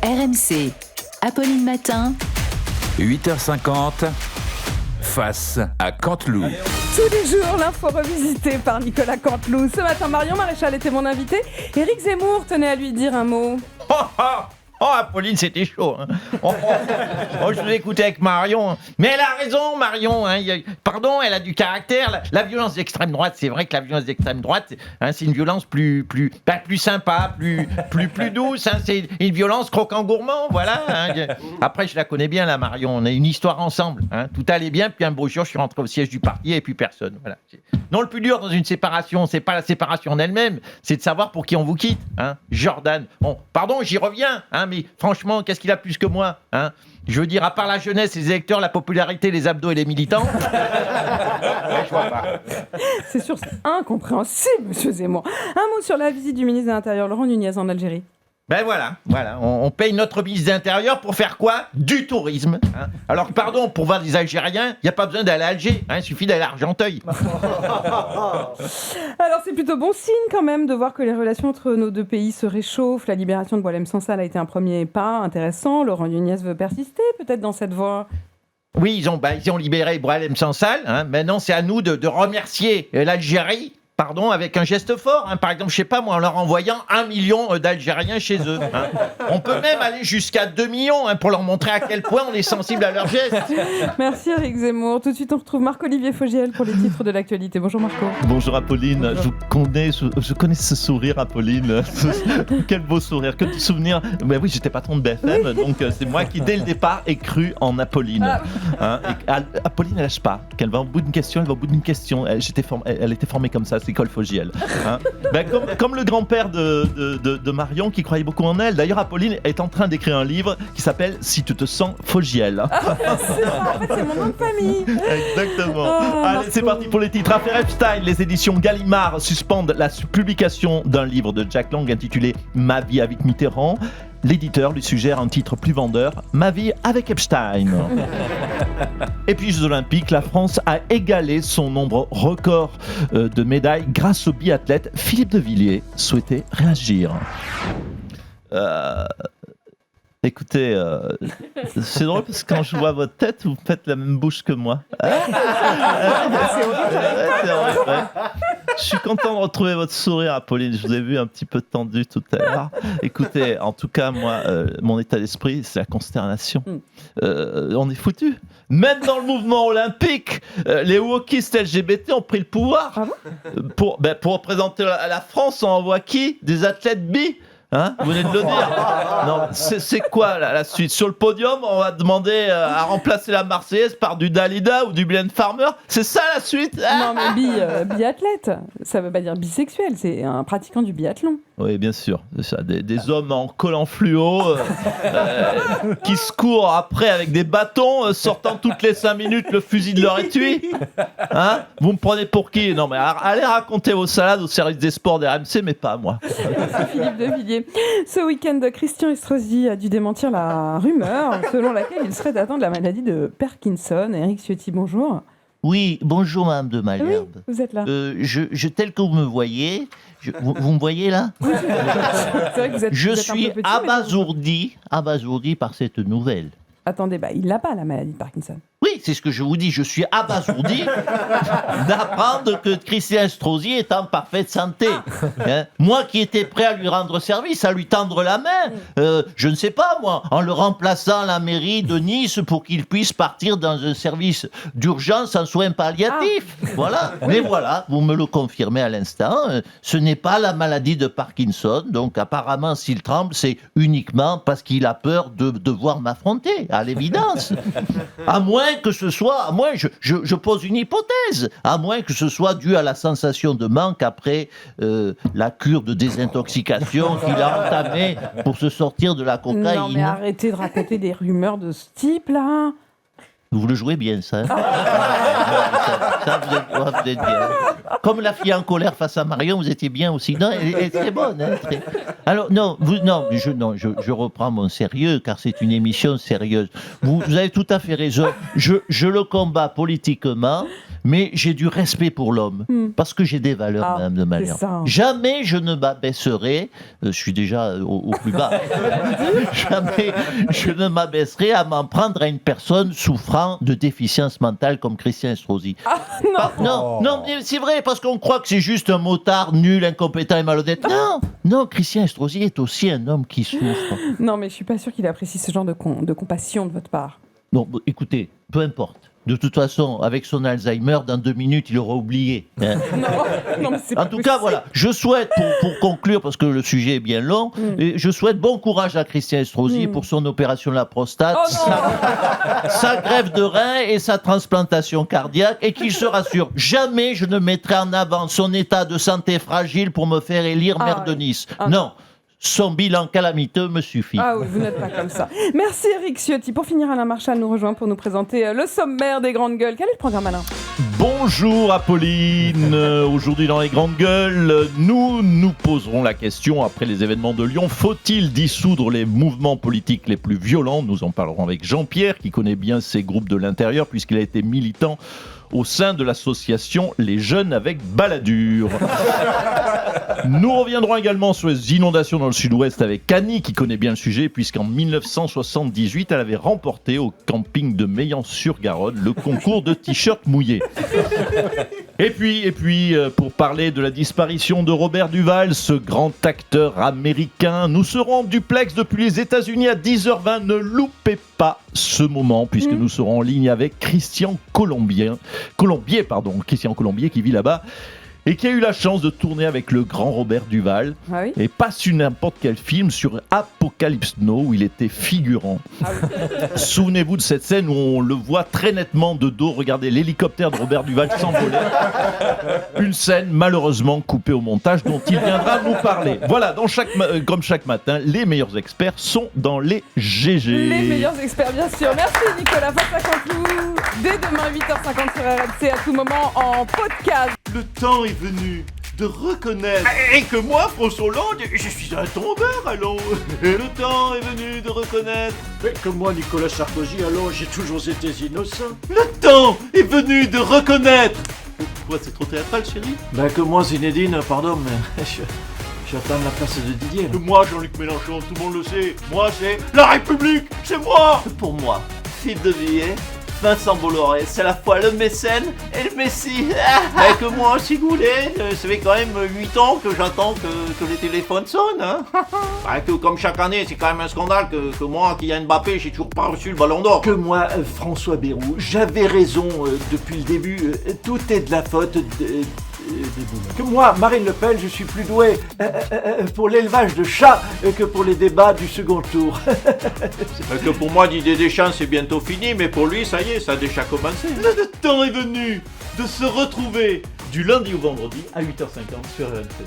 RMC, Apolline Matin. 8h50, face à Canteloup. Tous les jours, l'info revisitée par Nicolas Canteloup. Ce matin, Marion Maréchal était mon invité. Éric Zemmour tenait à lui dire un mot. Oh, Apolline, c'était chaud. Hein. Je vous ai écouté avec Marion. Mais elle a raison, Marion. Hein. Pardon, elle a du caractère. La violence d'extrême droite, c'est vrai que la violence d'extrême droite, hein, c'est une violence plus sympa, plus douce. Hein. C'est une violence croquant-gourmand, voilà. Hein. Après, je la connais bien, la Marion. On a une histoire ensemble. Hein. Tout allait bien, puis un beau jour, je suis rentré au siège du parti et puis personne. Voilà. Non, le plus dur dans une séparation, c'est pas la séparation en elle-même, c'est de savoir pour qui on vous quitte. Hein. Jordan. Bon, pardon, j'y reviens. Hein, mais franchement, qu'est-ce qu'il a plus que moi, hein? Je veux dire, à part la jeunesse, les électeurs, la popularité, les abdos et les militants. Ouais, je vois pas. C'est sûr, c'est incompréhensible, monsieur Zemmour. Un mot sur la visite du ministre de l'Intérieur, Laurent Nunez, en Algérie. Ben voilà. On paye notre ministre de l'Intérieur pour faire quoi? Du tourisme. Hein. Alors, pardon, pour voir des Algériens, il n'y a pas besoin d'aller à Alger. Hein, il suffit d'aller à Argenteuil. Alors, c'est plutôt bon signe quand même de voir que les relations entre nos deux pays se réchauffent. La libération de Boualem Sansal a été un premier pas intéressant. Laurent Nunez veut persister peut-être dans cette voie. Oui, ils ont libéré Boualem Sansal. Hein. Maintenant, c'est à nous de remercier l'Algérie. Pardon, avec un geste fort, hein. Par exemple, je sais pas moi, en leur envoyant 1 million d'Algériens chez eux. Hein. On peut même aller jusqu'à 2 millions hein, pour leur montrer à quel point on est sensible à leurs gestes. Merci Éric Zemmour. Tout de suite, on retrouve Marc-Olivier Fogiel pour les titres de l'actualité. Bonjour Marco. Bonjour Apolline. Bonjour. Je connais ce sourire, Apolline. Quel beau sourire, que de souvenirs. Ben oui, j'étais patron de BFM, donc c'est moi qui, dès le départ, ai cru en Apolline. Hein, Apolline, elle lâche pas. Qu'elle va au bout d'une question, elle va au bout d'une question. Elle était formée comme ça. C'est l'école Fogiel. Hein. Ben, comme le grand-père de Marion qui croyait beaucoup en elle. D'ailleurs, Apolline est en train d'écrire un livre qui s'appelle « Si tu te sens Fogiel ». En fait, c'est mon nom de famille. Exactement. Allez, c'est parti pour les titres. Affaire Epstein, les éditions Gallimard suspendent la publication d'un livre de Jack Lang intitulé « Ma vie avec Mitterrand ». L'éditeur lui suggère un titre plus vendeur, Ma vie avec Epstein. Et puis, Jeux Olympiques, la France a égalé son nombre record de médailles grâce au biathlète Philippe de Villiers. Souhaitait réagir. Écoutez, c'est drôle parce que quand je vois votre tête, vous faites la même bouche que moi. C'est vrai. Je suis content de retrouver votre sourire, Apolline. Je vous ai vu un petit peu tendu tout à l'heure. Écoutez, en tout cas, moi, mon état d'esprit, c'est la consternation. On est foutus. Même dans le mouvement olympique, les wokistes LGBT ont pris le pouvoir. Ah bon pour représenter la France, on envoie qui? Des athlètes bi? Hein, vous venez de le dire. Non, c'est quoi la suite? Sur le podium, on va demander à remplacer la Marseillaise par du Dalida ou du Mylène Farmer. C'est ça la suite? Non mais biathlète, ça veut pas dire bisexuel, c'est un pratiquant du biathlon. Oui, bien sûr. C'est ça. Des hommes en collant fluo qui se courent après avec des bâtons, sortant toutes les 5 minutes le fusil de leur étui. Hein? Vous me prenez pour qui? Non mais allez raconter vos salades au service des sports des RMC, mais pas moi. Merci Philippe de Villiers. Ce week-end, Christian Estrosi a dû démentir la rumeur selon laquelle il serait atteint de la maladie de Parkinson. Éric Ciotti, bonjour. Oui, bonjour Madame de Malherbe. Oui, vous êtes là. Tel que vous me voyez, vous me voyez là? C'est vrai que vous êtes, je vous êtes suis un peu petit, abasourdi par cette nouvelle. Attendez, il n'a pas la maladie de Parkinson. Oui, c'est ce que je vous dis, je suis abasourdi d'apprendre que Christian Estrosi est en parfaite santé. Hein? Moi qui étais prêt à lui rendre service, à lui tendre la main, je ne sais pas moi, en le remplaçant à la mairie de Nice pour qu'il puisse partir dans un service d'urgence en soins palliatifs. Voilà. Mais voilà, vous me le confirmez à l'instant, ce n'est pas la maladie de Parkinson, donc apparemment s'il tremble, c'est uniquement parce qu'il a peur de devoir m'affronter, à l'évidence. À moins que ce soit, je pose une hypothèse, à moins que ce soit dû à la sensation de manque après la cure de désintoxication qu'il a entamée pour se sortir de la cocaïne. Non mais arrêtez de raconter des rumeurs de ce type là. Vous le jouez bien, ça. Ça, vous êtes bien. Comme la fille en colère face à Marion, vous étiez bien aussi. Non, elle est très bonne. Hein, très... Alors, je reprends mon sérieux, car c'est une émission sérieuse. Vous avez tout à fait raison. Je le combats politiquement. mais j'ai du respect pour l'homme, parce que j'ai des valeurs, Ah, Madame de Malherbe. c'est ça. Jamais je ne m'abaisserai, je suis déjà au plus bas, jamais je ne m'abaisserai à m'en prendre à une personne souffrant de déficience mentale comme Christian Estrosi. Non, mais c'est vrai, parce qu'on croit que c'est juste un motard nul, incompétent et malhonnête. Non, Christian Estrosi est aussi un homme qui souffre. Non, mais je suis pas sûre qu'il apprécie ce genre de compassion de votre part. Bon, écoutez, peu importe. De toute façon, avec son Alzheimer, dans 2 minutes, il aura oublié. Hein. Non, mais c'est En pas tout possible. cas, voilà, je souhaite, pour conclure, parce que le sujet est bien long, et je souhaite bon courage à Christian Estrosi pour son opération de la prostate, Oh non. sa greffe de rein et sa transplantation cardiaque, et qu'il se rassure, jamais je ne mettrai en avant son état de santé fragile pour me faire élire maire de Nice. Non. Son bilan calamiteux me suffit. Ah oui, vous n'êtes pas comme ça. Merci Eric Ciotti. Pour finir, Alain Marchal nous rejoint pour nous présenter le sommaire des grandes gueules. Quel est le programme, Alain ? Bonjour Apolline, aujourd'hui dans les grandes gueules, nous poserons la question après les événements de Lyon, faut-il dissoudre les mouvements politiques les plus violents ? Nous en parlerons avec Jean-Pierre qui connaît bien ces groupes de l'intérieur puisqu'il a été militant au sein de l'association Les Jeunes avec Balladur. Nous reviendrons également sur les inondations dans le sud-ouest avec Annie qui connaît bien le sujet puisqu'en 1978 elle avait remporté au camping de Meillan-sur-Garonne le concours de t-shirt mouillé. Et puis, pour parler de la disparition de Robert Duval, ce grand acteur américain, nous serons en duplex depuis les États-Unis à 10h20. Ne loupez pas ce moment, puisque nous serons en ligne avec Christian Colombier, qui vit là-bas et qui a eu la chance de tourner avec le grand Robert Duval. Ah oui ? Et pas sur n'importe quel film, sur Apocalypse Now, où il était figurant. Ah oui. Souvenez-vous de cette scène où on le voit très nettement de dos, regardez l'hélicoptère de Robert Duval s'envoler. Une scène malheureusement coupée au montage dont il viendra nous parler. Voilà, comme chaque matin, les meilleurs experts sont dans les GG. Les meilleurs experts, bien sûr. Merci Nicolas. Face à Canteloup, dès demain 8h50 sur RMC, à tout moment en podcast. Le temps est venu de reconnaître. Et que moi, François Hollande, je suis un tombeur, allons. Le temps est venu de reconnaître. Mais que moi, Nicolas Sarkozy, alors j'ai toujours été innocent. Le temps est venu de reconnaître. Quoi, c'est trop théâtral, chérie? Ben que moi, Zinedine, pardon, mais j'attends la place de Didier. Que moi, Jean-Luc Mélenchon, tout le monde le sait. Moi, c'est la République, c'est moi. Pour moi, Philippe de Villiers, Vincent Bolloré, c'est à la fois le mécène et le messie. Mais que moi aussi, Goulet, ça fait quand même 8 ans que j'attends que les téléphones sonnent. Hein. Bah, que comme chaque année, c'est quand même un scandale que moi, Kylian Mbappé, j'ai toujours pas reçu le ballon d'or. Que moi, François Bayrou, j'avais raison depuis le début. Tout est de la faute de que moi, Marine Le Pen, je suis plus doué pour l'élevage de chats que pour les débats du second tour. Que pour moi, Didier Deschamps, c'est bientôt fini, mais pour lui, ça y est, ça a déjà commencé. Le temps est venu de se retrouver du lundi au vendredi à 8h50 sur RMC.